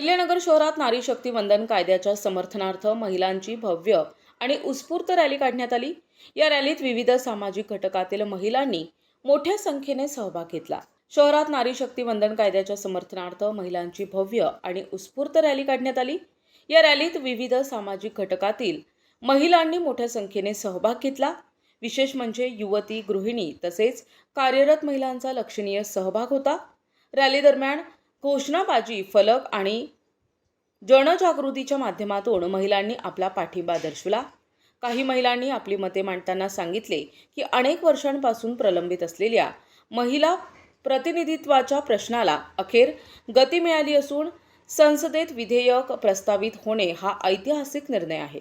अहिल्यानगर शहरात नारी शक्ती वंदन कायद्याच्या समर्थनार्थ महिलांची भव्य आणि उत्स्फूर्त रॅली काढण्यात आली। या रॅलीत विविध सामाजिक घटकातील महिलांनी मोठ्या संख्येने सहभाग घेतला। शहरात नारी शक्ती वंदन कायद्याच्या समर्थनार्थ महिलांची भव्य आणि उत्स्फूर्त रॅली काढण्यात आली। या रॅलीत विविध सामाजिक घटकातील महिलांनी मोठ्या संख्येने सहभाग घेतला। विशेष म्हणजे युवती, गृहिणी तसेच कार्यरत महिलांचा लक्षणीय सहभाग होता। रॅली दरम्यान घोषणाबाजी, फलक आणि जनजागृतीच्या माध्यमातून महिलांनी आपला पाठिंबा दर्शवला। काही महिलांनी आपली मते मांडताना सांगितले की अनेक वर्षांपासून प्रलंबित असलेल्या महिला प्रतिनिधित्वाच्या प्रश्नाला अखेर गती मिळाली असून संसदेत विधेयक प्रस्तावित होणे हा ऐतिहासिक निर्णय आहे।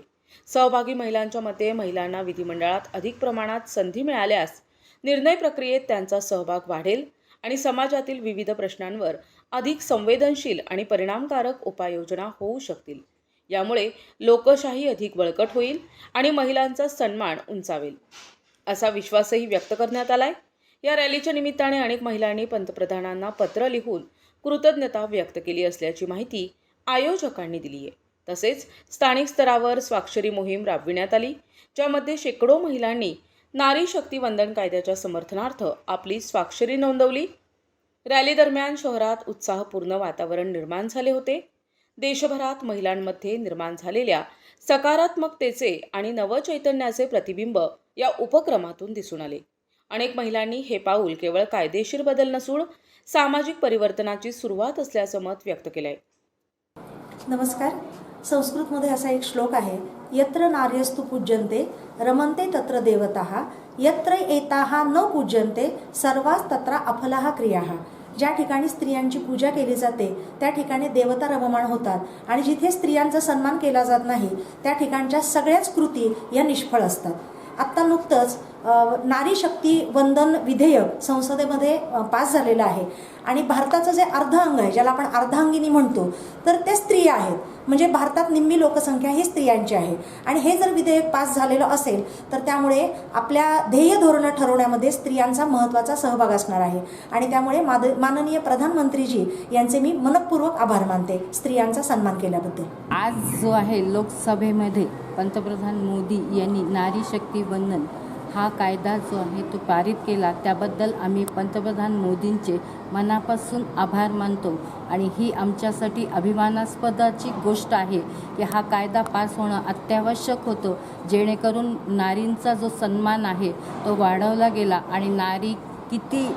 सहभागी महिलांच्या मते महिलांना विधिमंडळात अधिक प्रमाणात संधी मिळाल्यास निर्णय प्रक्रियेत त्यांचा सहभाग वाढेल आणि समाजातील विविध प्रश्नांवर अधिक संवेदनशील आणि परिणामकारक उपाययोजना होऊ शकतील। यामुळे लोकशाही अधिक बळकट होईल आणि महिलांचा सन्मान उंचावेल, असा विश्वासही व्यक्त करण्यात आलाय। या रॅलीच्या निमित्ताने अनेक महिलांनी पंतप्रधानांना पत्र लिहून कृतज्ञता व्यक्त केली असल्याची माहिती आयोजकांनी दिली आहे। तसेच स्थानिक स्तरावर स्वाक्षरी मोहीम राबविण्यात आली, ज्यामध्ये शेकडो महिलांनी नारी शक्ती वंदन कायद्याच्या समर्थनार्थ आपली स्वाक्षरी नोंदवली। रॅली दरम्यान शहरात उत्साहपूर्ण वातावरण निर्माण झाले होते। देशभरात महिलांमध्ये निर्माण झालेल्या सकारात्मकतेचे आणि नवचैतन्याचे प्रतिबिंब या उपक्रमातून दिसून आले। अनेक महिलांनी हे पाऊल केवळ कायदेशीर बदल नसून सामाजिक परिवर्तनाची सुरुवात असल्याचं मत व्यक्त केलंय। नमस्कार। संस्कृतमध्ये असा एक श्लोक आहे, यत्र नार्यस्तु पूज्यन्ते रमन्ते तत्र देवताः यत्र एताः न पूज्यन्ते सर्वास् तत्र अफलाः क्रियाः। ज्या ठिकाणी स्त्रियांची पूजा केली जाते त्या ठिकाणी देवता रममाण होतात आणि जिथे स्त्रियांचा सन्मान केला जात नाही त्या ठिकाणच्या सगळ्याच कृती या निष्फळ असतात। आत्ता नुकतंच नारी शक्ती वंदन विधेयक संसदेमध्ये पास झालेलं आहे आणि भारताचं जे अर्ध अंग आहे, ज्याला आपण अर्धांगिनी म्हणतो, तर ते स्त्रिया आहेत। म्हणजे भारतात निम्मी लोकसंख्या ही स्त्रियांची आहे आणि हे जर विधेयक पास झालेलं असेल तर त्यामुळे आपल्या ध्येय धोरणं ठरवण्यामध्ये स्त्रियांचा महत्त्वाचा सहभाग असणार आहे आणि त्यामुळे माननीय प्रधानमंत्रीजी यांचे मी मनपूर्वक आभार मानते स्त्रियांचा सन्मान केल्याबद्दल। आज जो आहे लोकसभेमध्ये पंतप्रधान मोदी यांनी नारी शक्ती वंदन हा कायदा जो आहे तो पारित केला, त्याबद्दल आम्ही पंतप्रधान मोदींचे मनापासून आभार मानतो आणि ही आमच्यासाठी अभिमानास्पदाची गोष्ट आहे की हा कायदा पास होणं अत्यावश्यक होतं, जेणेकरून नारींचा जो सन्मान आहे तो वाढवला गेला आणि नारी किती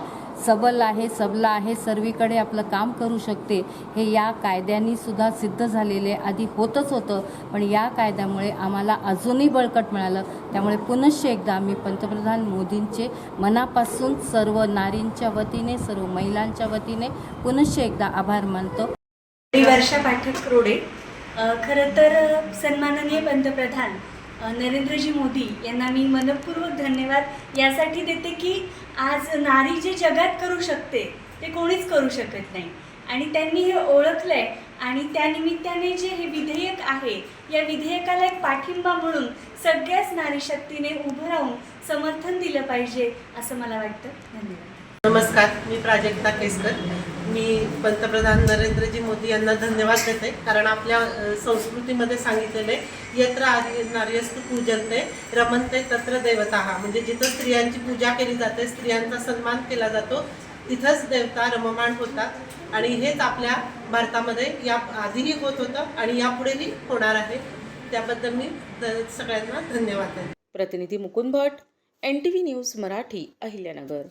सबल आहे, सबला आहे, सर्वीकडे आपलं काम करू शकते हे या कायद्यांनी सुद्धा सिद्ध झालेले आधी होतच होतं, पण या कायद्यामुळे आम्हाला अजूनही बळकट मिळालं। त्यामुळे पुनश्च एकदा आम्ही पंतप्रधान मोदींचे मनापासून सर्व नारींच्या वतीने, सर्व महिलांच्या वतीने पुनश्च एकदा आभार मानतो। वर्षा पाठक रोडे। खरं तर सन्माननीय पंतप्रधान नरेंद्रजी मोदी यांना मी मनपूर्वक धन्यवाद यासाठी देते की आज नारी जे जगात करू शकते ते कोणीच करू शकत नाही आणि त्यांनी हे ओळखलं आहे आणि त्यानिमित्ताने जे हे विधेयक आहे या विधेयकाला एक पाठिंबा म्हणून सगळ्याच नारी शक्तीने उभं राहून समर्थन दिलं पाहिजे असं मला वाटतं। धन्यवाद। नमस्कार, मी प्राजक्ता केसकर। मी पंतप्रधान नरेंद्रजी मोदी यांना धन्यवाद देते, कारण आपल्या संस्कृतीमध्ये सांगितलेले यत्र नार्यस्तु पूजन्ते रमन्ते तत्र देवताः, म्हणजे जिथं स्त्रियांची पूजा केली जाते, स्त्रियांचा सन्मान केला जातो, तिथंच देवता रममाण होतात आणि हेच आपल्या भारतामध्ये या आधीही होत होतं आणि यापुढेही होणार आहे। त्याबद्दल मी सगळ्यांना धन्यवाद देते। प्रतिनिधी मुकुंद भट, NTV न्यूज मराठी, अहिल्यानगर।